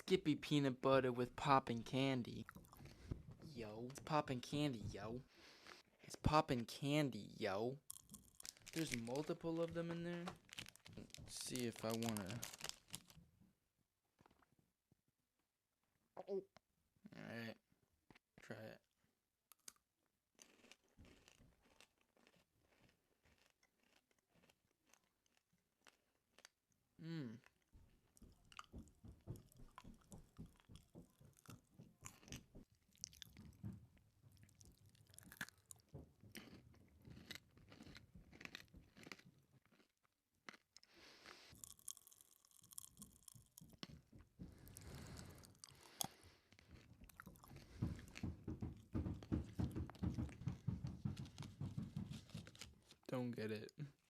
Skippy peanut butter with poppin' candy. Yo, it's poppin' candy, yo. It's poppin' candy, yo. There's multiple of them in there. Let's see if I wanna. Alright, try it. Don't get it.